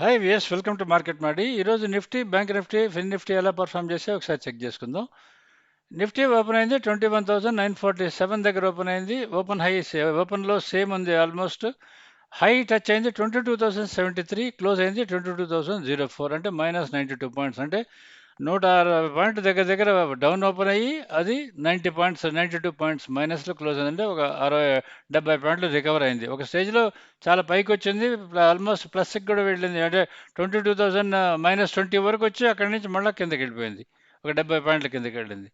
Hi విఎస్, welcome to market మాడి. ఈరోజు Nifty, bank Nifty, fin Nifty ఎలా పర్ఫామ్ చేస్తే ఒకసారి చెక్ చేసుకుందాం. నిఫ్టీ ఓపెన్ అయింది 21,947 దగ్గర ఓపెన్ అయింది. ఓపెన్ హై ఓపెన్లో సేమ్ ఉంది ఆల్మోస్ట్. హై టచ్ అయింది 22,073, క్లోజ్ అయింది 22,004, అంటే -92 పాయింట్స్. అంటే 160 పాయింట్ దగ్గర దగ్గర డౌన్ ఓపెన్ అయ్యి అది 90 పాయింట్స్, 92 పాయింట్స్ మైనస్లో క్లోజ్ అయిందంటే ఒక 60-70 పాయింట్లు రికవర్ అయింది. ఒక స్టేజ్లో చాలా పైకి వచ్చింది, ఆల్మోస్ట్ ప్లస్కి కూడా వెళ్ళింది. అంటే 22,000 -20 వరకు వచ్చి అక్కడి నుంచి మళ్ళీ కిందకి వెళ్ళిపోయింది, ఒక 70 పాయింట్ల కిందకి వెళ్ళింది.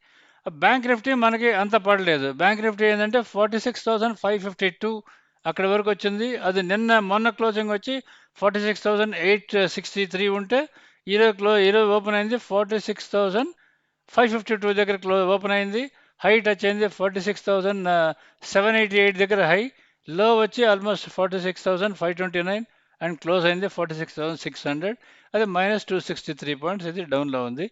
బ్యాంక్ నిఫ్టీ మనకి అంత పడలేదు. బ్యాంక్ నిఫ్టీ ఏంటంటే 46,552 అక్కడ వరకు వచ్చింది. అది మొన్న క్లోజింగ్ వచ్చి 46,863 ఉంటే ఈరోజు ఓపెన్ అయింది 46,552 దగ్గర ఓపెన్ అయింది. హై టచ్ అయింది 46,788 దగ్గర హై. లో వచ్చి ఆల్మోస్ట్ 46,529 అండ్ క్లోజ్ అయింది 46,600. అది -263 పాయింట్స్, ఇది డౌన్లో ఉంది.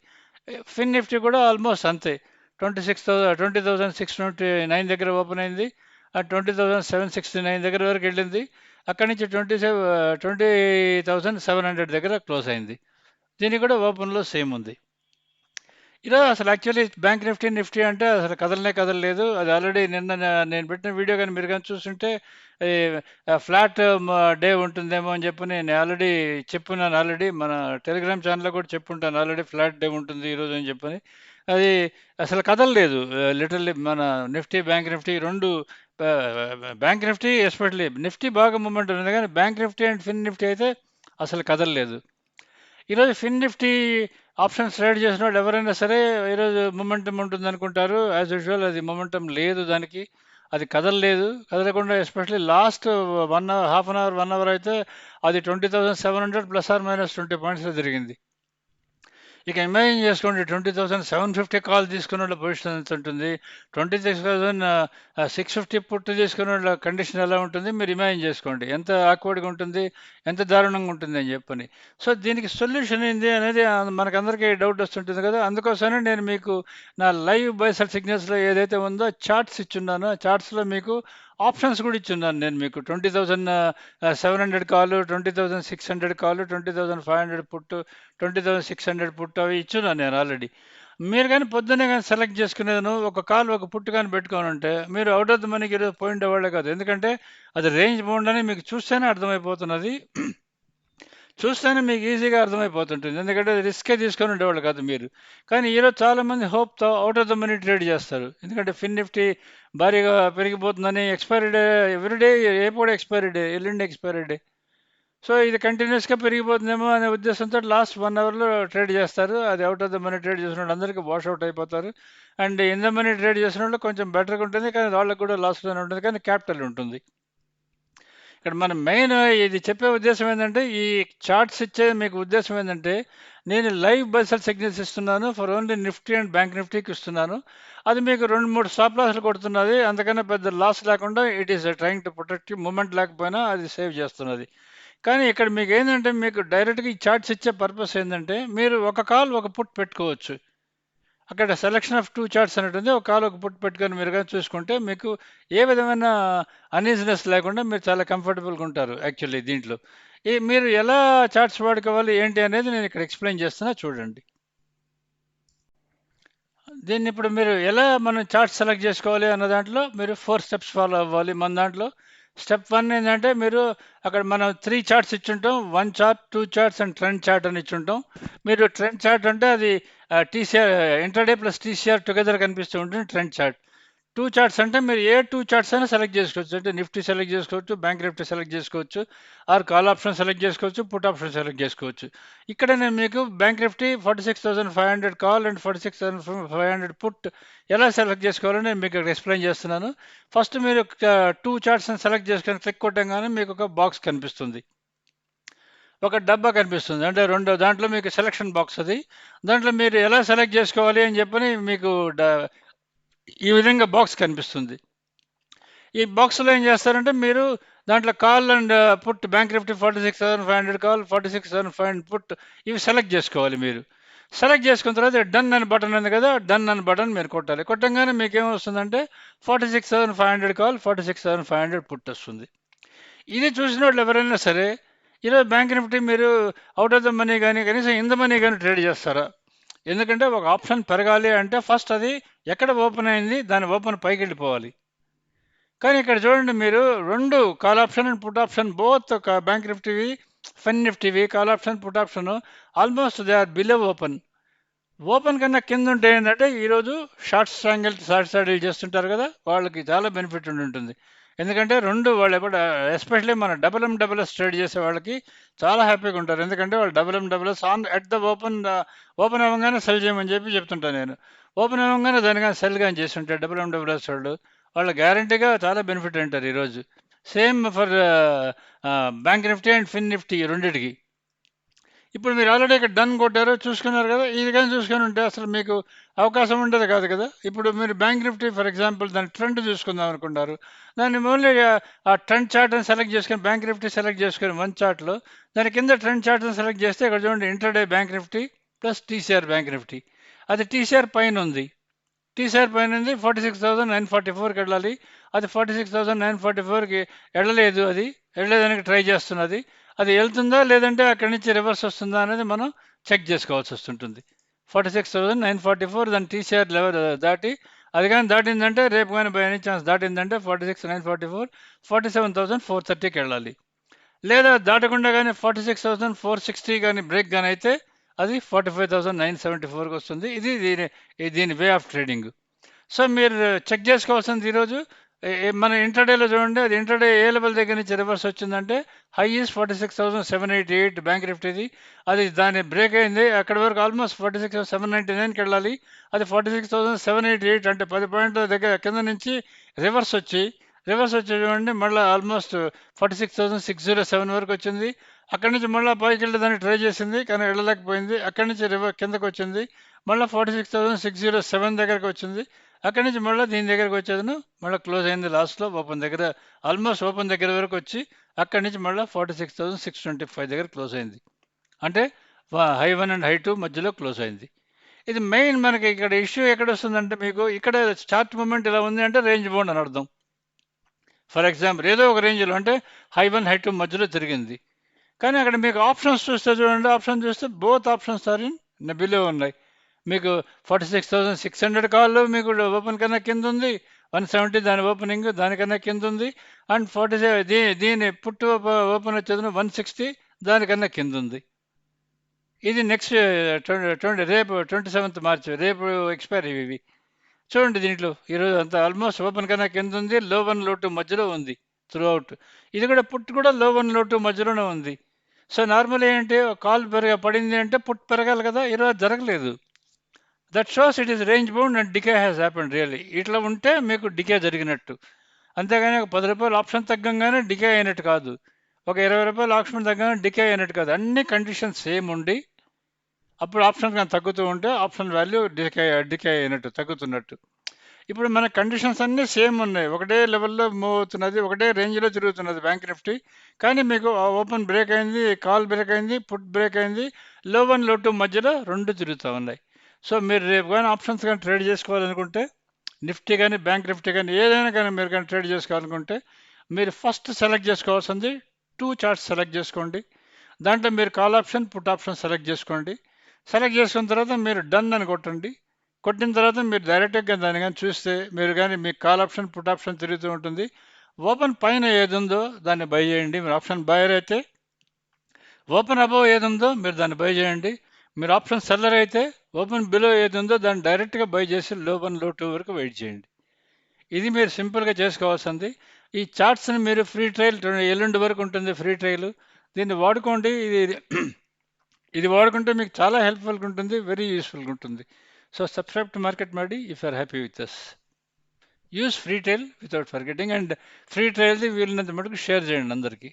ఫిన్ నిఫ్టీ కూడా ఆల్మోస్ట్ అంతే. 20,629 దగ్గర ఓపెన్ అయింది. 20,769 దగ్గర వరకు వెళ్ళింది. అక్కడి నుంచి 20,700 దగ్గర క్లోజ్ అయింది. దీనికి కూడా ఓపెన్లో సేమ్ ఉంది. ఈరోజు అసలు యాక్చువల్లీ బ్యాంక్ నిఫ్టీ అంటే అసలు కదలలేదు. అది ఆల్రెడీ నిన్న నేను పెట్టిన వీడియో కానీ మీరు కానీ చూస్తుంటే ఫ్లాట్ డే ఉంటుందేమో అని చెప్పి నేను ఆల్రెడీ చెప్పున్నాను. ఆల్రెడీ మన టెలిగ్రామ్ ఛానల్లో కూడా చెప్పుంటాను ఆల్రెడీ, ఫ్లాట్ డే ఉంటుంది ఈరోజు అని చెప్పని. అది అసలు కదలలేదు. లిటరల్లీ మన బ్యాంక్ నిఫ్టీ రెండు, బ్యాంక్ నిఫ్టీ ఎస్పెషల్లీ నిఫ్టీ బాగా మూమెంట్ ఉంది, కానీ bank Nifty and fin Nifty అయితే అసలు కదలలేదు. ఈరోజు ఫిన్ నిఫ్టీ ఆప్షన్స్ ట్రేడ్ చేసిన వాళ్ళు ఎవరైనా సరే ఈరోజు మొమెంటం ఉంటుంది అనుకుంటారు. యాజ్ యూజువల్ అది మొమెంటం లేదు, దానికి అది కదలలేదు. కదలకుండా especially last 1 hour, half an hour, 1 hour అయితే అది 20,700 ±20 పాయింట్స్ జరిగింది. ఇక ఇమాజిన్ చేసుకోండి, 20,750 కాల్ తీసుకున్న వాళ్ళ పొజిషన్ ఎంత ఉంటుంది, 26,650 పుట్టు తీసుకున్న వాళ్ళ కండిషన్ ఎలా ఉంటుంది, మీరు ఇమాజిన్ చేసుకోండి ఎంత ఆక్వర్డ్గా ఉంటుంది, ఎంత దారుణంగా ఉంటుంది అని చెప్పని. సో దీనికి సొల్యూషన్ ఏంది అనేది మనకందరికీ డౌట్ వస్తుంటుంది కదా. అందుకోసమే నేను మీకు నా లైవ్ బైసల్ సిగ్నల్స్లో ఏదైతే ఉందో చార్ట్స్ ఇచ్చున్నానో, చార్ట్స్లో మీకు ఆప్షన్స్ కూడా ఇచ్చున్నాను. నేను మీకు 20,700 కాలు, 20,600 కాలు, 20,500 పుట్టు, 20,600 పుట్టు అవి ఇచ్చున్నాను నేను ఆల్రెడీ. మీరు కానీ పొద్దున్నే కానీ సెలెక్ట్ చేసుకునేది ఒక కాల్, ఒక పుట్టు కానీ పెట్టుకొని ఉంటే మీరు అవుట్ ఆఫ్ ద మనీకి ఈరోజు పాయింట్ అవ్వలే కాదు. ఎందుకంటే అది రేంజ్ బౌండ్ అని మీకు చూస్తేనే అర్థమైపోతున్నది. చూస్తేనే మీకు ఈజీగా అర్థమైపోతుంటుంది, ఎందుకంటే రిస్కే తీసుకొని ఉండేవాళ్ళు కాదు మీరు. కానీ ఈరోజు చాలామంది హోప్తో out of the money trade చేస్తారు. ఎందుకంటే ఫిన్ నిఫ్టీ భారీగా పెరిగిపోతుందని, ఎక్స్పైరీ డే ఎవ్రీడే, రేపు కూడా ఎక్స్పైరీ డే, ఎల్లుండి ఎక్స్పైరీ డే. సో ఇది కంటిన్యూస్గా పెరిగిపోతుందేమో అనే ఉద్దేశంతో లాస్ట్ 1 అవర్లో ట్రేడ్ చేస్తారు. అది out of the money trade చేసిన వాళ్ళు అందరికీ వాష్ అవుట్ అయిపోతారు. And in the money trade చేసిన వాళ్ళు కొంచెం బెటర్గా ఉంటుంది, కానీ వాళ్ళకి కూడా లాస్లోనే ఉంటుంది, కానీ క్యాపిటల్ ఉంటుంది. ఇక్కడ మనం మెయిన్ ఇది చెప్పే ఉద్దేశం ఏంటంటే, ఈ చార్ట్స్ ఇచ్చే మీకు ఉద్దేశం ఏంటంటే, నేను లైవ్ బైసల్ సిగ్నల్స్ ఇస్తున్నాను for only Nifty and bank నిఫ్టీకి ఇస్తున్నాను. అది మీకు 2-3 స్టాప్ లాస్లు కొడుతున్నది, అందుకనే పెద్ద లాస్ లేకుండా it is trying to protect. Movement లేకపోయినా అది సేవ్ చేస్తున్నది. కానీ ఇక్కడ మీకు ఏంటంటే, మీకు డైరెక్ట్గా ఈ చార్ట్స్ ఇచ్చే పర్పస్ ఏంటంటే, మీరు ఒక కాల్, ఒక పుట్ పెట్టుకోవచ్చు. అక్కడ సెలక్షన్ ఆఫ్ 2 చార్ట్స్ అని ఉంటుంది. ఒక కాల్, ఒక పుట్ పెట్టుకొని మీరు కానీ చూసుకుంటే మీకు ఏ విధమైన అన్ఈజినెస్ లేకుండా మీరు చాలా కంఫర్టబుల్గా ఉంటారు. యాక్చువల్లీ దీంట్లో మీరు ఎలా చార్ట్స్ వాడుకోవాలి ఏంటి అనేది నేను ఇక్కడ ఎక్స్ప్లెయిన్ చేస్తున్నా, చూడండి. దీన్ని ఇప్పుడు మీరు ఎలా మనం చార్ట్ సెలెక్ట్ చేసుకోవాలి అన్న దాంట్లో మీరు 4 స్టెప్స్ ఫాలో అవ్వాలి. మన దాంట్లో స్టెప్ 1 ఏంటంటే, మీరు అక్కడ మనం 3 చార్ట్స్ ఇచ్చుంటాం. 1 chart, 2 charts and trend chart అని ఇచ్చుంటాం. మీరు ట్రెండ్ చార్ట్ అంటే అది TCR, intraday plus TCR together కనిపిస్తూ ఉంటుంది ట్రెండ్ చార్ట్. 2 చార్ట్స్ అంటే మీరు ఏ 2 చార్ట్స్ అయినా సెలెక్ట్ చేసుకోవచ్చు. అంటే నిఫ్టీ సెలెక్ట్ చేసుకోవచ్చు, బ్యాంక్ నిఫ్టీ సెలెక్ట్ చేసుకోవచ్చు, ఆర్ కాల్ ఆప్షన్ సెలెక్ట్ చేసుకోవచ్చు, పుట్ ఆప్షన్ సెలెక్ట్ చేసుకోవచ్చు. ఇక్కడ నేను మీకు bank Nifty 46,500 call and 46,500 put ఎలా సెలెక్ట్ చేసుకోవాలని నేను మీకు ఎక్స్ప్లెయిన్ చేస్తున్నాను. ఫస్ట్ మీరు 2 చార్ట్స్ని సెలెక్ట్ చేసుకొని క్లిక్ కొట్టంగానే మీకు ఒక బాక్స్ కనిపిస్తుంది, ఒక డబ్బా కనిపిస్తుంది. అంటే దాంట్లో మీకు సెలక్షన్ బాక్స్ అది. దాంట్లో మీరు ఎలా సెలెక్ట్ చేసుకోవాలి అని చెప్పని మీకు ఈ విధంగా బాక్స్ కనిపిస్తుంది. ఈ బాక్స్లో ఏం చేస్తారంటే, మీరు దాంట్లో call and put, bank Nifty 46,500 call, 46,500 put, ఇవి సెలెక్ట్ చేసుకోవాలి. మీరు సెలెక్ట్ చేసుకున్న తర్వాత డన్ అని బటన్ ఉంది కదా, డన్ అని బటన్ మీరు కొట్టాలి. కొట్టంగానే మీకు ఏమొస్తుందంటే 46,500 కాల్, 46,500 పుట్ వస్తుంది. ఇది చూసిన వాళ్ళు ఎవరైనా సరే ఈరోజు బ్యాంక్ నిఫ్టీ మీరు అవుట్ ఆఫ్ ద మనీ కానీ కనీసం ఇన్ ద మనీ కానీ ట్రేడ్ చేస్తారా? ఎందుకంటే ఒక ఆప్షన్ పెరగాలి అంటే ఫస్ట్ అది ఎక్కడ ఓపెన్ అయింది దాని ఓపెన్ పైకి వెళ్ళిపోవాలి. కానీ ఇక్కడ చూడండి మీరు 2 call option and put option both bank నిఫ్టీవి, ఫన్ నిఫ్టీవి call option, put option almost they are below open. Open కన్నా కింద ఉంటే ఏంటంటే ఈరోజు షార్ట్ స్టాడీలు చేస్తుంటారు కదా, వాళ్ళకి చాలా బెనిఫిట్ ఉండి ఉంటుంది. ఎందుకంటే రెండు వాళ్ళు ఎప్పుడు ఎస్పెషల్లీ మన డబుల్ఎస్ ట్రేడ్ చేసే వాళ్ళకి చాలా హ్యాపీగా ఉంటారు. ఎందుకంటే వాళ్ళు డబుల్ఎస్ ఆన్ ఎట్ ద ఓపెన్ అవ్వగానే సెల్ చేయమని చెప్తుంటాను నేను. ఓపెన్ అవ్వగానే దాని కానీ సెల్ కానీ చేస్తుంటారు డబుల్ఎస్ వాళ్ళు. వాళ్ళు గ్యారంటీగా చాలా బెనిఫిట్ అంటారు ఈరోజు. Same for bank Nifty and fin Nifty రెండింటికి. ఇప్పుడు మీరు ఆల్రెడీ ఇక్కడ డన్ కొట్టారు, చూసుకున్నారు కదా. ఇది కానీ చూసుకొని ఉంటే అసలు మీకు అవకాశం ఉండేది కాదు కదా. ఇప్పుడు మీరు బ్యాంక్ నిఫ్టీ ఫర్ ఎగ్జాంపుల్ దాని ట్రెండ్ చూసుకుందాం అనుకుంటారు. దాన్ని ఓన్లీ ఆ ట్రెండ్ చార్ట్ని సెలెక్ట్ చేసుకొని బ్యాంక్ నిఫ్టీ సెలెక్ట్ చేసుకొని వన్ చార్ట్లో దాని కింద ట్రెండ్ చార్ట్ని సెలెక్ట్ చేస్తే ఇక్కడ చూడండి intraday bank Nifty plus TCR bank Nifty. అది టీసీఆర్ పైన ఉంది. టీసీఆర్ పైన ఉంది 46,944కి వెళ్ళాలి. అది 46,944కి వెళ్ళలేదు. అది వెళ్ళలేదానికి ట్రై చేస్తున్నది. అది వెళ్తుందా లేదంటే అక్కడి నుంచి రివర్స్ వస్తుందా అనేది మనం చెక్ చేసుకోవాల్సి వస్తుంటుంది. 46,944 దాని టీసీఆర్ లెవెల్ దాటి అది కానీ దాటిందంటే రేపు కానీ బై ఎనీ ఛాన్స్ దాటిందంటే 46,944 47,430కి వెళ్ళాలి. లేదా దాటకుండా కానీ 46,460 కానీ బ్రేక్ కానీ అయితే అది 45,974కి వస్తుంది. ఇది దీని వే ఆఫ్ ట్రేడింగ్. సో మీరు చెక్ చేసుకోవాల్సింది ఈరోజు మన ఇంటర్డేలో చూడండి. అది ఇంటర్డే ఏ లెవెల్ దగ్గర నుంచి రివర్స్ వచ్చిందంటే హై ఈస్ 46,788 బ్యాంక్ నిఫ్టీది. అది దాని బ్రేక్ అయింది అక్కడి వరకు ఆల్మోస్ట్ 46,799కి వెళ్ళాలి. అది 46,788 అంటే 10 పాయింట్ల దగ్గర కింద నుంచి రివర్స్ వచ్చి చూడండి మళ్ళీ ఆల్మోస్ట్ 46,607 వరకు వచ్చింది. అక్కడి నుంచి మళ్ళీ పైకి వెళ్ళి దాన్ని ట్రై చేసింది కానీ వెళ్ళలేకపోయింది. అక్కడి నుంచి కిందకు వచ్చింది. మళ్ళీ 46,607 దగ్గరకు వచ్చింది. అక్కడి నుంచి మళ్ళీ దీని దగ్గరకు వచ్చేది మళ్ళీ క్లోజ్ అయింది లాస్ట్లో ఓపెన్ దగ్గర. ఆల్మోస్ట్ ఓపెన్ దగ్గర వరకు వచ్చి అక్కడి నుంచి మళ్ళీ 46,625 దగ్గర క్లోజ్ అయింది. అంటే హై 1 అండ్ హై 2 మధ్యలో క్లోజ్ అయింది. ఇది మెయిన్ మనకి ఇక్కడ ఇష్యూ ఎక్కడ వస్తుందంటే మీకు ఇక్కడ చార్ట్ మూమెంట్ ఇలా ఉంది అంటే రేంజ్ బౌండ్ అని అర్థం. ఫర్ ఎగ్జాంపుల్ ఏదో ఒక రేంజ్లో అంటే హై 1 హై 2 మధ్యలో తిరిగింది. కానీ అక్కడ మీకు ఆప్షన్స్ చూస్తే చూడండి, ఆప్షన్ చూస్తే both options are in below ఉన్నాయి. మీకు 46,600 కాల్లో మీకు ఓపెన్ కన్నా కింద ఉంది. 170 దాని ఓపెనింగ్ దానికన్నా కింద ఉంది. అండ్ 47 దీని పుట్టు ఓపెన్ వచ్చేది 160 దానికన్నా కింద ఉంది. ఇది నెక్స్ట్ రేపు 27th మార్చ్ రేపు ఎక్స్పైరీ ఇవి. చూడండి దీంట్లో ఈరోజు అంతా ఆల్మోస్ట్ ఓపెన్ కన్నా కింద ఉంది. లో 1 లో 2 మధ్యలో ఉంది త్రూ అవుట్. ఇది కూడా పుట్ కూడా లో 1 లో 2 మధ్యలోనే ఉంది. సో నార్మల్ ఏంటి కాల్ పడింది అంటే పుట్ పెరగాలి కదా, ఈరోజు జరగలేదు. That shows it is range bound and decay has happened really. ఇట్లా ఉంటే మీకు డికే జరిగినట్టు. అంతేగాని ఒక 10 రూపాయలు ఆప్షన్ తగ్గంగానే డికే అయినట్టు కాదు. ఒక 20 రూపాయలు ఆప్షన్ తగ్గగానే డికే అయినట్టు కాదు. అన్ని కండిషన్స్ సేమ్ ఉండి అప్పుడు ఆప్షన్ కానీ తగ్గుతూ ఉంటే ఆప్షన్ వాల్యూ డికే అయినట్టు తగ్గుతున్నట్టు. ఇప్పుడు మన కండిషన్స్ అన్నీ సేమ్ ఉన్నాయి. ఒకటే లెవెల్లో మూవ్ అవుతున్నది, ఒకటే రేంజ్లో తిరుగుతున్నది బ్యాంక్ నిఫ్టీ. కానీ మీకు ఓపెన్ బ్రేక్ అయింది, కాల్ బ్రేక్ అయింది, పుట్ బ్రేక్ అయింది. లో 1 లో 2 మధ్యలో రెండు తిరుగుతూ ఉన్నాయి. సో మీరు రేపు కానీ ఆప్షన్స్ కానీ ట్రేడ్ చేసుకోవాలనుకుంటే నిఫ్టీ కానీ బ్యాంక్ నిఫ్టీ కానీ ఏదైనా కానీ మీరు కానీ ట్రేడ్ చేసుకోవాలనుకుంటే మీరు ఫస్ట్ సెలెక్ట్ చేసుకోవాల్సింది 2 చార్ట్స్ సెలెక్ట్ చేసుకోండి. దాంట్లో మీరు call option put option select చేసుకోండి. సెలెక్ట్ చేసుకున్న తర్వాత మీరు డన్ అని కొట్టండి. కొట్టిన తర్వాత మీరు డైరెక్ట్గా దాన్ని కానీ చూస్తే మీరు కానీ మీకు కాల్ ఆప్షన్ పుట్ ఆప్షన్ తిరుగుతూ ఉంటుంది. ఓపెన్ పైన ఏది ఉందో దాన్ని బై చేయండి. మీరు ఆప్షన్ బయర్ అయితే ఓపెన్ అబవ్ ఏది ఉందో మీరు దాన్ని బై చేయండి. మీరు ఆప్షన్ సెల్లర్ అయితే ఓపెన్ బిలో ఏది ఉందో దాన్ని డైరెక్ట్గా బై చేసి లో 1 లో 2 వరకు వెయిట్ చేయండి. ఇది మీరు సింపుల్గా చేసుకోవాల్సింది. ఈ చార్ట్స్ని మీరు ఫ్రీ ట్రయల్ ఎల్లుండి వరకు ఉంటుంది ఫ్రీ ట్రయల్. దీన్ని వాడుకోండి. ఇది వాడుకుంటే మీకు చాలా హెల్ప్ఫుల్గా ఉంటుంది, వెరీ యూస్ఫుల్గా ఉంటుంది. సో సబ్స్క్రైబ్ టు మార్కెట్ మాడి if are happy with us. Use free trial without forgetting and free ట్రయల్ది వీళ్ళినంత మటుకు షేర్ చేయండి అందరికీ.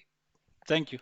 Thank you.